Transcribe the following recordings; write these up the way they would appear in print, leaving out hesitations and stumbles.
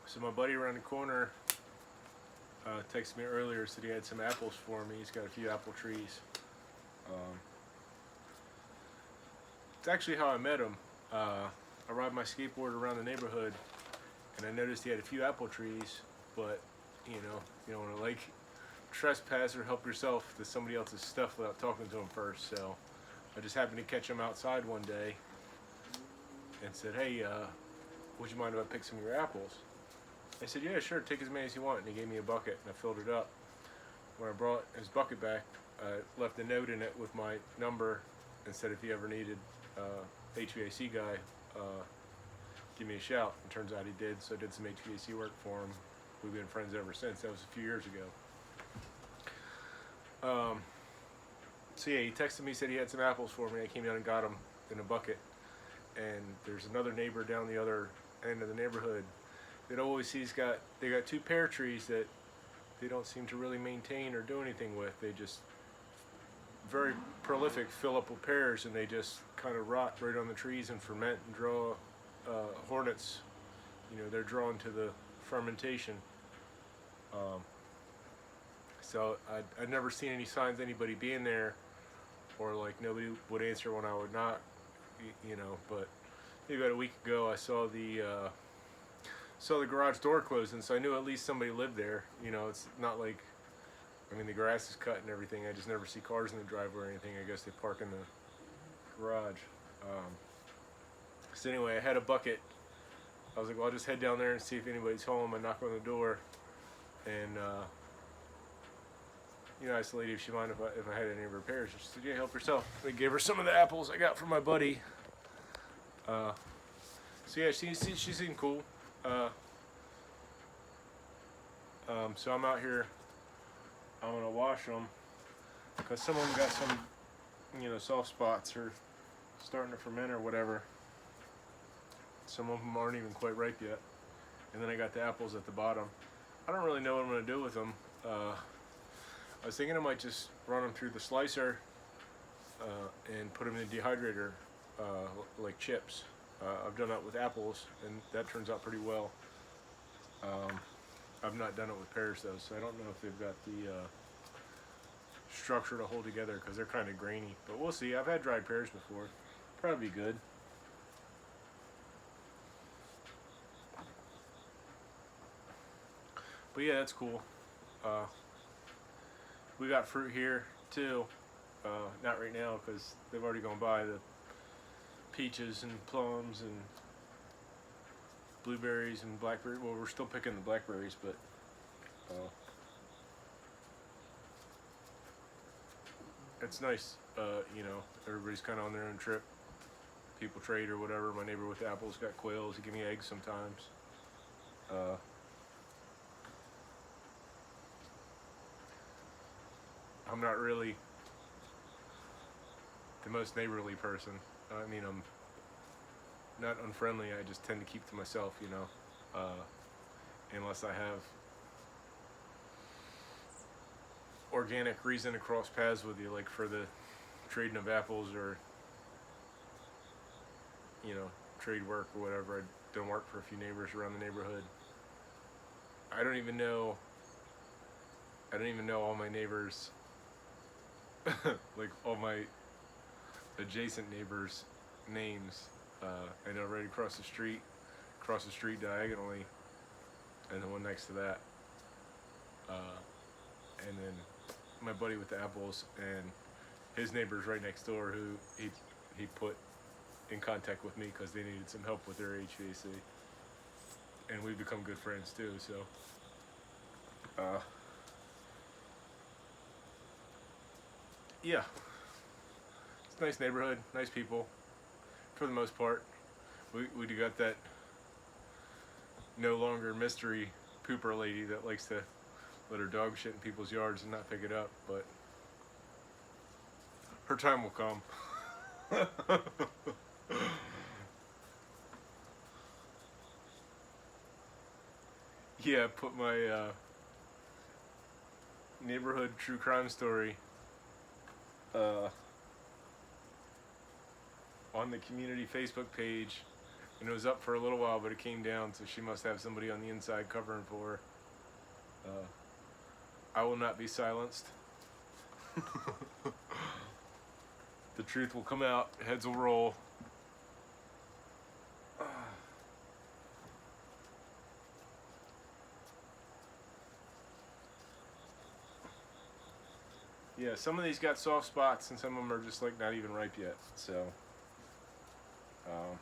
So my buddy around the corner texted me earlier, said he had some apples for me. He's got a few apple trees. It's actually how I met him. I ride my skateboard around the neighborhood, and I noticed he had a few apple trees, but you don't want to like trespass or help yourself to somebody else's stuff without talking to him first. So I just happened to catch him outside one day and said, "Hey, would you mind if I pick some of your apples?" I said, "Yeah, sure, take as many as you want." And he gave me a bucket, and I filled it up. When I brought his bucket back, I left a note in it with my number and said if he ever needed HVAC guy, give me a shout. And turns out he did, so I did some HVAC work for him. We've been friends ever since. That was a few years ago. So yeah, he texted me, said he had some apples for me. I came down and got them in a bucket. And there's another neighbor down the other end of the neighborhood that always they got two pear trees that they don't seem to really maintain or do anything with. They just very prolific, fill up with pears, and they just kind of rot right on the trees and ferment and draw hornets. They're drawn to the fermentation. So I'd never seen any signs of anybody being there, or like nobody would answer when I would knock. But maybe about a week ago I saw the garage door closing, so I knew at least somebody lived there. It's not like, the grass is cut and everything. I just never see cars in the driveway or anything. I guess they park in the garage. So anyway, I had a bucket. I was like, well, I'll just head down there and see if anybody's home. I knock on the door, and I asked the lady if she minded if I had any repairs. She said, yeah, help yourself. I gave her some of the apples I got from my buddy. So yeah, she seemed cool. So I'm out here. I'm gonna wash them because some of them got some, soft spots or starting to ferment or whatever. Some of them aren't even quite ripe yet. And then I got the apples at the bottom. I don't really know what I'm gonna do with them. I was thinking I might just run them through the slicer and put them in the dehydrator like chips. I've done that with apples, and that turns out pretty well. I've not done it with pears though, so I don't know if they've got the structure to hold together because they're kind of grainy. But we'll see. I've had dried pears before. Probably good. But yeah, that's cool. We got fruit here too. Not right now because they've already gone by. The peaches and plums and blueberries and blackberries. Well, we're still picking the blackberries, but it's nice. Everybody's kind of on their own trip. People trade or whatever. My neighbor with the apples got quails. He give me eggs sometimes. I'm not really the most neighborly person. I'm not unfriendly. I just tend to keep to myself, unless I have organic reason to cross paths with you, like for the trading of apples or trade work or whatever. I've done work for a few neighbors around the neighborhood. I don't even know all my neighbors, like all my adjacent neighbors' names. I know right across the street diagonally, and the one next to that, and then my buddy with the apples and his neighbors right next door, who he put in contact with me because they needed some help with their HVAC, and we've become good friends too. So yeah, it's a nice neighborhood, nice people for the most part. We do got that no longer mystery pooper lady that likes to let her dog shit in people's yards and not pick it up, but her time will come. Yeah, I put my neighborhood true crime story on the community Facebook page and it was up for a little while, but it came down, so she must have somebody on the inside covering for her. I will not be silenced. The truth will come out, heads will roll. Yeah, some of these got soft spots, and some of them are just like not even ripe yet. So, um,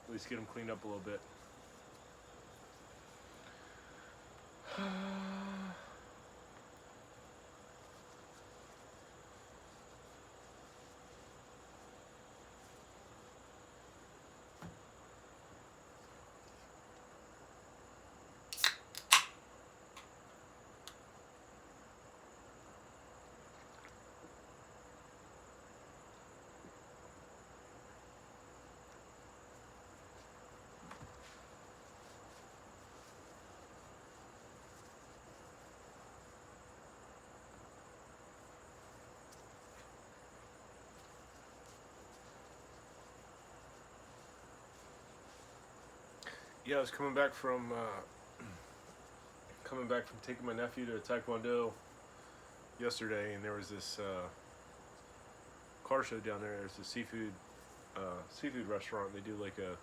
at least get them cleaned up a little bit. Yeah, I was coming back from taking my nephew to Taekwondo yesterday, and there was this car show down there. There's a seafood restaurant. They do like a,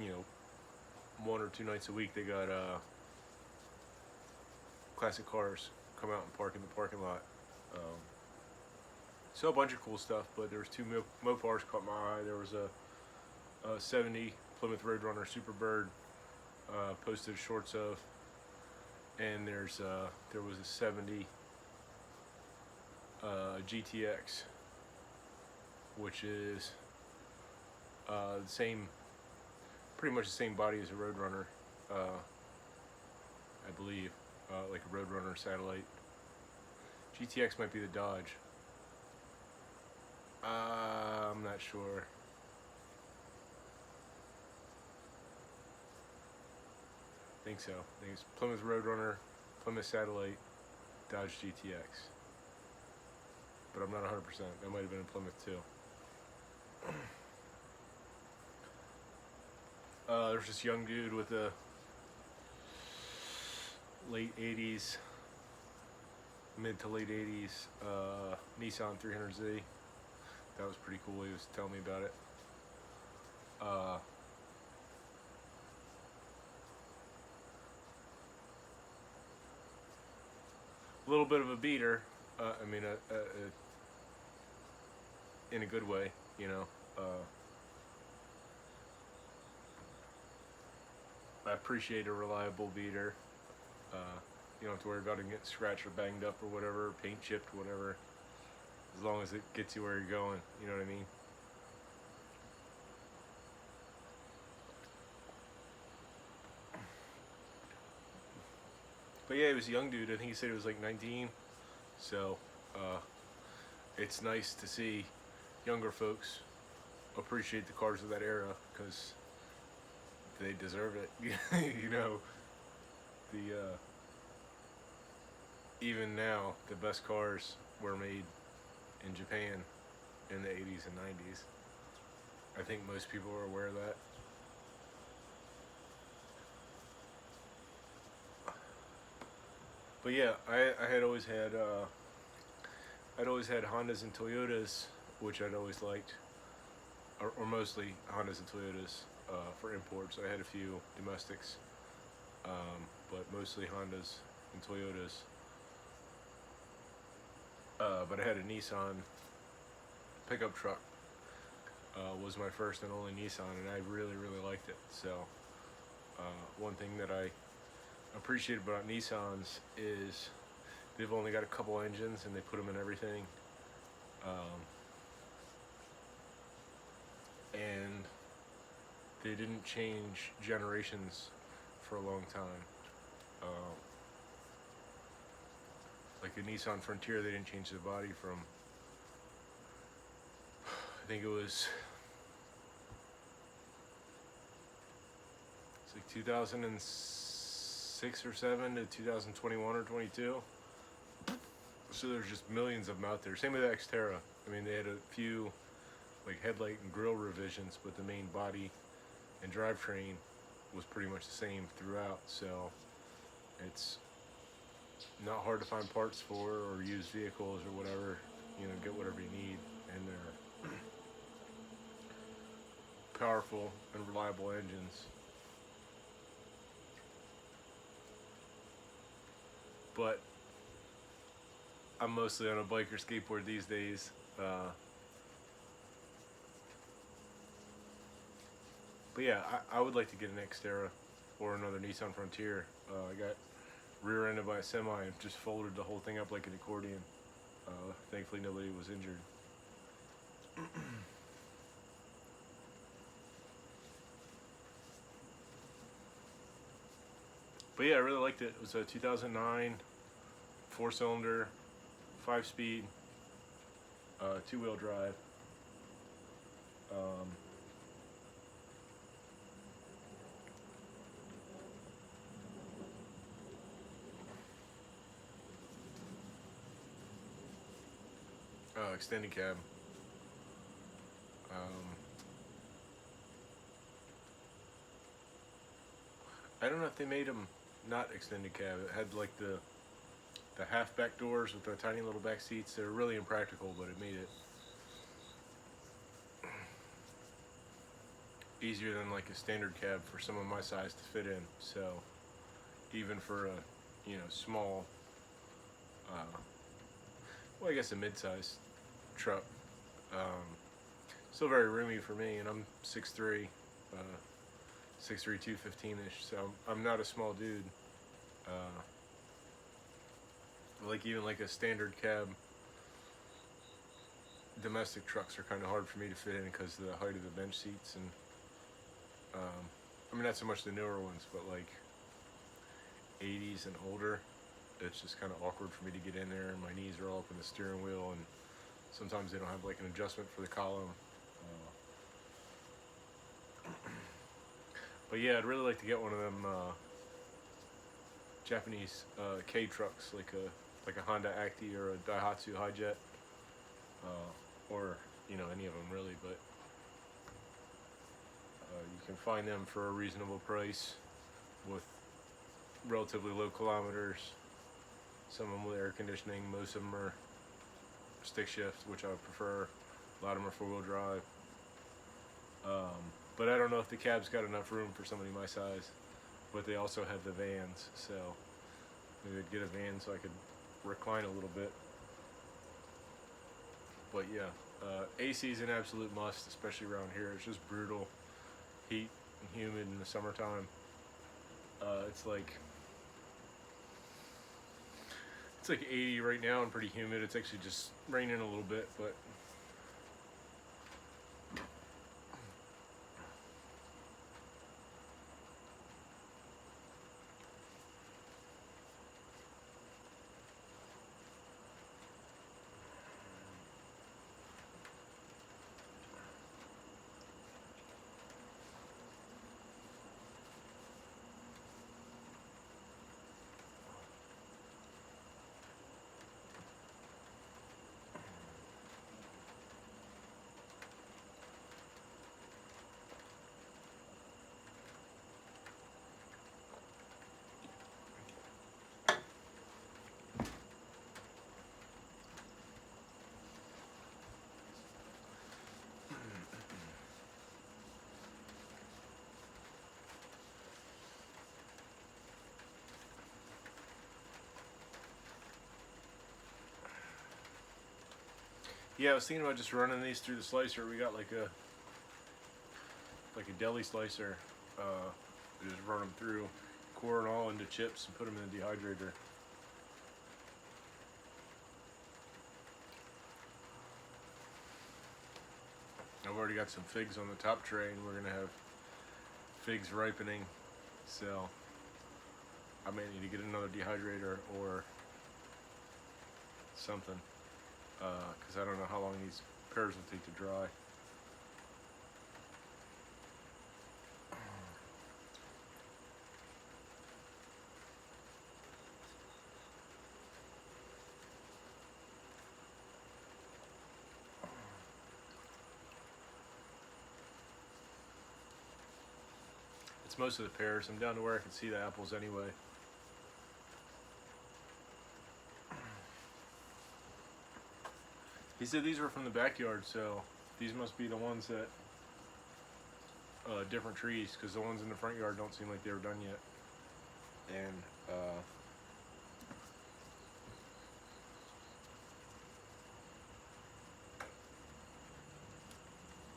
you know, 1 or 2 nights a week. They got classic cars come out and park in the parking lot. So a bunch of cool stuff, but there was two Mopars caught my eye. There was a 70 Plymouth Roadrunner Superbird, posted shorts of, and there was a 70 GTX, which is the same, pretty much the same body as a Roadrunner, I believe, like a Roadrunner satellite. GTX might be the Dodge. I'm not sure. I think so. I think it's Plymouth Roadrunner, Plymouth Satellite, Dodge GTX. But I'm not 100%. That might have been in Plymouth too. There's this young dude with a late 80s, mid to late 80s Nissan 300Z. That was pretty cool. He was telling me about it. A little bit of a beater. I mean, in a good way, you know. I appreciate a reliable beater. You don't have to worry about it getting scratched or banged up or whatever, paint chipped, whatever. As long as it gets you where you're going, you know what I mean? But yeah, he was a young dude. I think he said he was like 19. So, it's nice to see younger folks appreciate the cars of that era, because they deserve it. You know, even now, the best cars were made in Japan in the 80s and 90s. I think most people are aware of that. But yeah, I had always had I'd always had Hondas and Toyotas, which I'd always liked, or mostly Hondas and Toyotas for imports. I had a few domestics, but mostly Hondas and Toyotas. But I had a Nissan pickup truck. Was my first and only Nissan, and I really, really liked it. So one thing that I appreciate about Nissans is they've only got a couple engines, and they put them in everything. And they didn't change generations for a long time. Like the Nissan Frontier, they didn't change the body from, I think it was 2006 or 7 to 2021 or 22. So there's just millions of them out there. Same with the Xterra. I mean, they had a few like headlight and grille revisions, but the main body and drivetrain was pretty much the same throughout. So it's not hard to find parts for, or used vehicles or whatever. You know, get whatever you need, and they're powerful and reliable engines. But I'm mostly on a bike or skateboard these days. But yeah, I would like to get an Xterra or another Nissan Frontier. I got rear-ended by a semi and just folded the whole thing up like an accordion. Thankfully nobody was injured. But yeah, I really liked it. It was a 2009 4-cylinder, 5-speed, 2-wheel drive. Extended cab. I don't know if they made them not extended cab. It had like the half back doors with the tiny little back seats. They were really impractical, but it made it easier than like a standard cab for someone my size to fit in. So even for a small, well, I guess a mid-size truck, still very roomy for me, and I'm 6'3", 6'3", 215-ish, so I'm not a small dude. Like even like a standard cab, domestic trucks are kind of hard for me to fit in because of the height of the bench seats, and I mean not so much the newer ones, but like 80s and older, it's just kind of awkward for me to get in there, and my knees are all up in the steering wheel, and sometimes they don't have like an adjustment for the column. But yeah, I'd really like to get one of them Japanese K trucks, like a Honda Acti or a Daihatsu Hijet, or any of them really. But you can find them for a reasonable price with relatively low kilometers. Some of them with air conditioning, most of them are stick shift, which I would prefer. A lot of them are 4-wheel drive. But I don't know if the cab's got enough room for somebody my size. But they also have the vans, so maybe I'd get a van so I could recline a little bit. But yeah, AC is an absolute must, especially around here. It's just brutal heat and humid in the summertime. It's like 80 right now and pretty humid. It's actually just raining a little bit, but yeah, I was thinking about just running these through the slicer. We got like a deli slicer. Just run them through, core and all into chips, and put them in the dehydrator. I've already got some figs on the top tray, and we're gonna have figs ripening, so I may need to get another dehydrator or something, because I don't know how long these pears will take to dry. most of the pears. I'm down to where I can see the apples anyway. He said these were from the backyard, so these must be the ones that different trees, because the ones in the front yard don't seem like they were done yet. And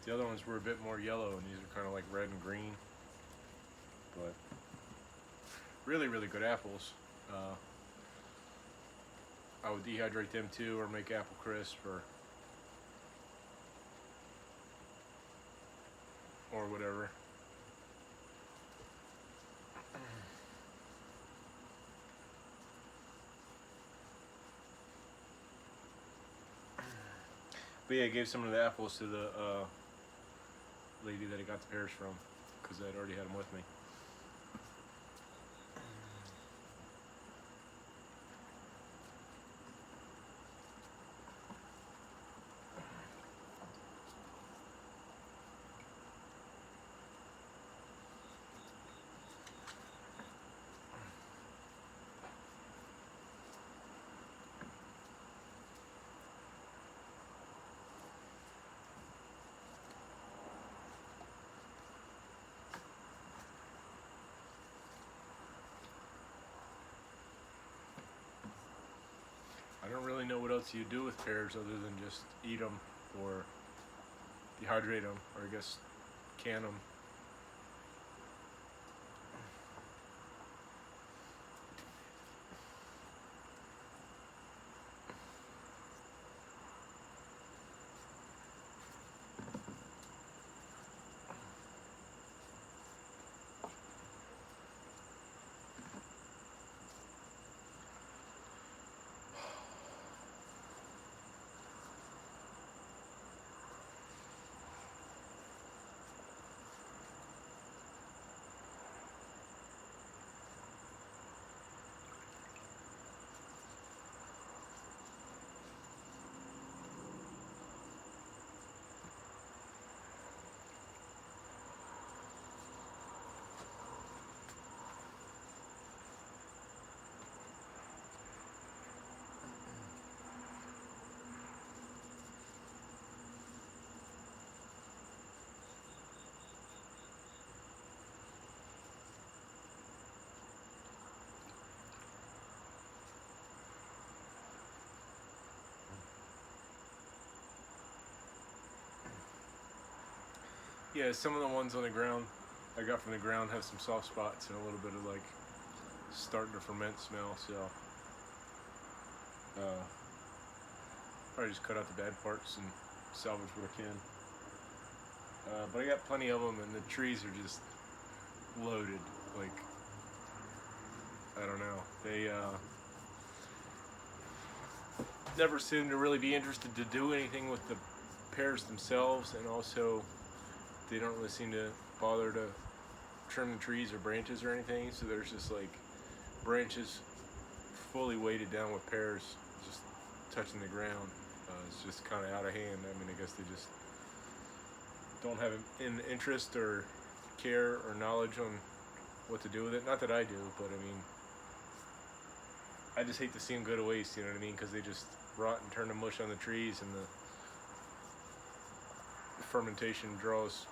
the other ones were a bit more yellow, and these are kind of like red and green. But really, really good apples. I would dehydrate them too, or make apple crisp, or whatever. But yeah, I gave some of the apples to the lady that I got the pears from, because I'd already had them with me. I don't really know what else you do with pears other than just eat them or dehydrate them, or I guess can them. Yeah, some of the ones on the ground I got from the ground have some soft spots and a little bit of like starting to ferment smell, so probably just cut out the bad parts and salvage what I can. But I got plenty of them, and the trees are just loaded. Like, I don't know, they never seem to really be interested to do anything with the pears themselves, and also they don't really seem to bother to trim the trees or branches or anything, so there's just like branches fully weighted down with pears just touching the ground. It's just kind of out of hand. I mean, I guess they just don't have an interest or care or knowledge on what to do with it. Not that I do, but I mean, I just hate to see them go to waste, you know what I mean, because they just rot and turn to mush on the trees, and the fermentation draws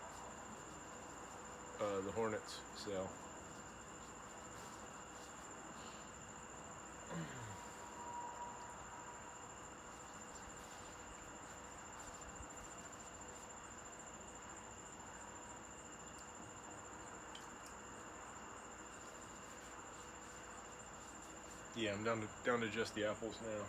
the hornets, so. Yeah, I'm down to just the apples now.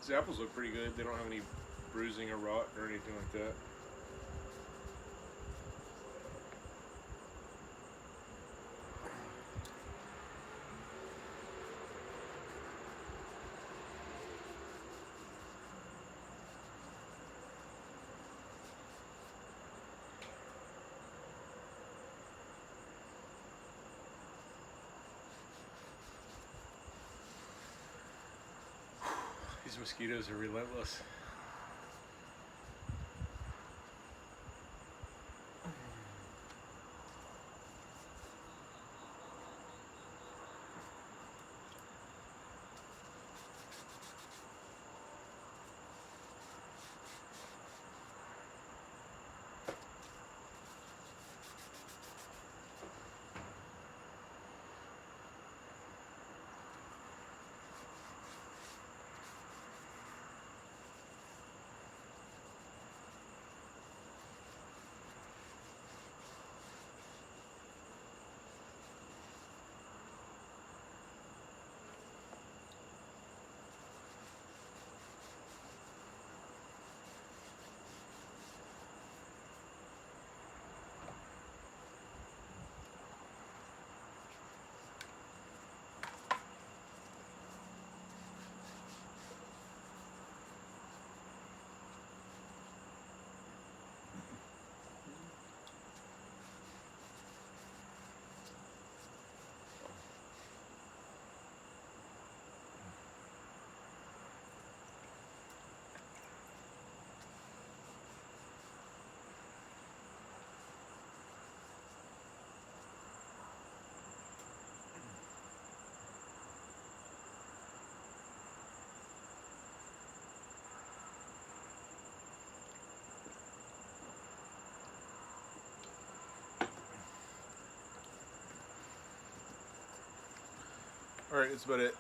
These apples look pretty good. They don't have any bruising or rot or anything like that. These mosquitoes are relentless. Alright, that's about it.